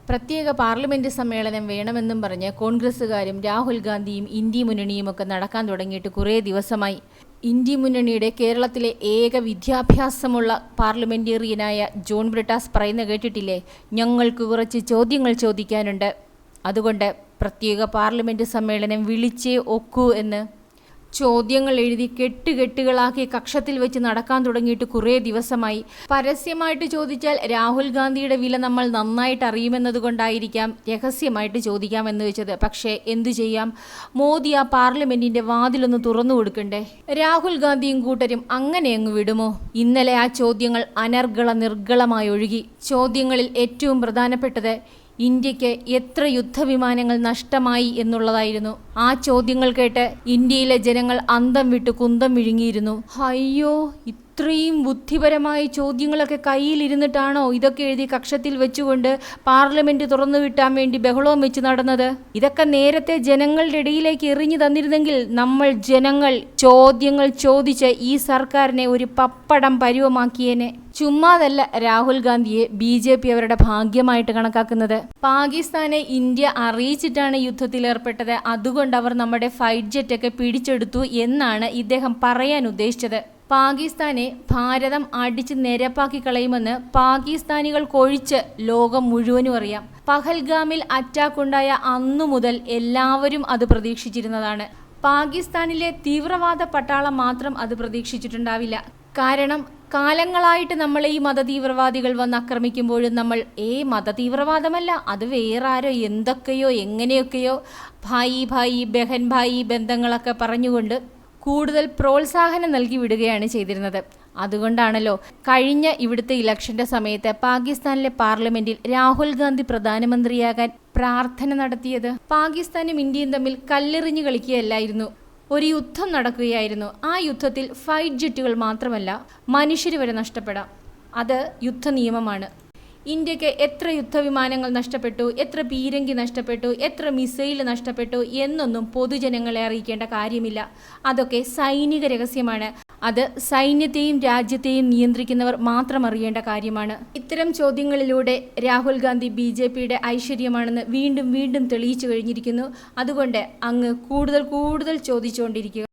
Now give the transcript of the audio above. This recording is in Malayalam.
പ്രത്യേക പാർലമെന്റ് സമ്മേളനം വേണമെന്നും പറഞ്ഞ് കോൺഗ്രസുകാരും രാഹുൽ ഗാന്ധിയും ഇന്ത്യ മുന്നണിയുമൊക്കെ നടക്കാൻ തുടങ്ങിയിട്ട് കുറേ ദിവസമായി. ഇന്ത്യ മുന്നണിയുടെ കേരളത്തിലെ ഏക വിദ്യാഭ്യാസമുള്ള പാർലമെന്റേറിയനായ ജോൺ ബ്രിട്ടാസ് പറയുന്ന കേട്ടിട്ടില്ലേ, ഞങ്ങൾക്ക് കുറച്ച് ചോദ്യങ്ങൾ ചോദിക്കാനുണ്ട്, അതുകൊണ്ട് പ്രത്യേക പാർലമെന്റ് സമ്മേളനം വിളിച്ചേ ഒക്കൂ എന്ന്. ചോദ്യങ്ങൾ എഴുതി കെട്ടുകെട്ടുകളാക്കി കക്ഷത്തിൽ വെച്ച് നടക്കാൻ തുടങ്ങിയിട്ട് കുറേ ദിവസമായി. പരസ്യമായിട്ട് ചോദിച്ചാൽ രാഹുൽ ഗാന്ധിയുടെ വില നമ്മൾ നന്നായിട്ട് അറിയുമെന്നതുകൊണ്ടായിരിക്കാം രഹസ്യമായിട്ട് ചോദിക്കാമെന്ന് വെച്ചത്. പക്ഷേ എന്തു ചെയ്യാം, മോദി ആ പാർലമെന്റിന്റെ വാതിലൊന്ന് തുറന്നു കൊടുക്കണ്ടേ. രാഹുൽ ഗാന്ധിയും കൂട്ടരും അങ്ങനെ അങ്ങ് വിടുമോ? ഇന്നലെ ആ ചോദ്യങ്ങൾ അനർഗള നിർഗളമായി ഒഴുകി. ചോദ്യങ്ങളിൽ ഏറ്റവും പ്രധാനപ്പെട്ടത് ഇന്ത്യക്ക് എത്ര യുദ്ധവിമാനങ്ങൾ നഷ്ടമായി എന്നുള്ളതായിരുന്നു. ആ ചോദ്യങ്ങൾ കേട്ട് ഇന്ത്യയിലെ ജനങ്ങൾ അന്തം വിട്ട് കുന്തം വിഴുങ്ങിയിരുന്നു. അയ്യോ, ഇത്രയും ബുദ്ധിപരമായ ചോദ്യങ്ങളൊക്കെ കയ്യിലിരുന്നിട്ടാണോ ഇതൊക്കെ എഴുതി കക്ഷത്തിൽ വെച്ചുകൊണ്ട് പാർലമെന്റ് തുറന്നു വിട്ടാൻ വേണ്ടി ബഹളവും വെച്ച് നടന്നത്? ഇതൊക്കെ നേരത്തെ ജനങ്ങളുടെ ഇടയിലേക്ക് എറിഞ്ഞു തന്നിരുന്നെങ്കിൽ നമ്മൾ ജനങ്ങൾ ചോദ്യങ്ങൾ ചോദിച്ച് ഈ സർക്കാരിനെ ഒരു പപ്പടം പരുവമാക്കിയേനെ. ചുമ്മാതല്ല രാഹുൽ ഗാന്ധിയെ BJP അവരുടെ ഭാഗ്യമായിട്ട് കണക്കാക്കുന്നത്. പാകിസ്ഥാനെ ഇന്ത്യ അറിയിച്ചിട്ടാണ് യുദ്ധത്തിലേർപ്പെട്ടത്, അതുകൊണ്ട് അവർ നമ്മുടെ ഫൈറ്റ് ജെറ്റൊക്കെ പിടിച്ചെടുത്തു എന്നാണ് ഇദ്ദേഹം പറയാൻ ഉദ്ദേശിച്ചത്. പാകിസ്ഥാനെ ഭാരതം അടിച്ച് നിരപ്പാക്കി കളയുമെന്ന് പാകിസ്ഥാനികൾക്കൊഴിച്ച് ലോകം മുഴുവനും അറിയാം. പഹൽഗാമിൽ അറ്റാക്ക് ഉണ്ടായ അന്നു മുതൽ എല്ലാവരും അത് പ്രതീക്ഷിച്ചിരുന്നതാണ്. പാകിസ്ഥാനിലെ തീവ്രവാദ പട്ടാളം മാത്രം അത് പ്രതീക്ഷിച്ചിട്ടുണ്ടാവില്ല. കാരണം കാലങ്ങളായിട്ട് നമ്മളെ ഈ മതതീവ്രവാദികൾ വന്ന് ആക്രമിക്കുമ്പോഴും നമ്മൾ മതതീവ്രവാദമല്ല, അത് വേറെ ആരോ എന്തൊക്കെയോ എങ്ങനെയൊക്കെയോ ഭായി ബഹൻ ഭായി ബന്ധങ്ങളൊക്കെ പറഞ്ഞുകൊണ്ട് കൂടുതൽ പ്രോത്സാഹനം നൽകി വിടുകയാണ് ചെയ്തിരുന്നത്. അതുകൊണ്ടാണല്ലോ കഴിഞ്ഞ ഇവിടുത്തെ ഇലക്ഷന്റെ സമയത്ത് പാകിസ്ഥാനിലെ പാർലമെന്റിൽ രാഹുൽ ഗാന്ധി പ്രധാനമന്ത്രിയാകാൻ പ്രാർത്ഥന നടത്തിയത്. പാകിസ്ഥാനും ഇന്ത്യയും തമ്മിൽ കല്ലെറിഞ്ഞു കളിക്കുകയല്ലായിരുന്നു, ഒരു യുദ്ധം നടക്കുകയായിരുന്നു. ആ യുദ്ധത്തിൽ ഫൈറ്റ് ജെറ്റുകൾ മാത്രമല്ല മനുഷ്യർ വരെ നഷ്ടപ്പെടാം. അത് യുദ്ധ നിയമമാണ്. ഇന്ത്യക്ക് എത്ര യുദ്ധവിമാനങ്ങൾ നഷ്ടപ്പെട്ടു, എത്ര പീരങ്കി നഷ്ടപ്പെട്ടു, എത്ര മിസൈൽ നഷ്ടപ്പെട്ടു എന്നൊന്നും പൊതുജനങ്ങളെ അറിയിക്കേണ്ട കാര്യമില്ല. അതൊക്കെ സൈനിക രഹസ്യമാണ്. അത് സൈന്യത്തെയും രാജ്യത്തെയും നിയന്ത്രിക്കുന്നവർ മാത്രം അറിയേണ്ട കാര്യമാണ്. ഇത്തരം ചോദ്യങ്ങളിലൂടെ രാഹുൽ ഗാന്ധി BJPയുടെ ഐശ്വര്യമാണെന്ന് വീണ്ടും വീണ്ടും തെളിയിച്ചു കഴിഞ്ഞിരിക്കുന്നു. അതുകൊണ്ട് അങ്ങ് കൂടുതൽ ചോദിച്ചുകൊണ്ടിരിക്കുക.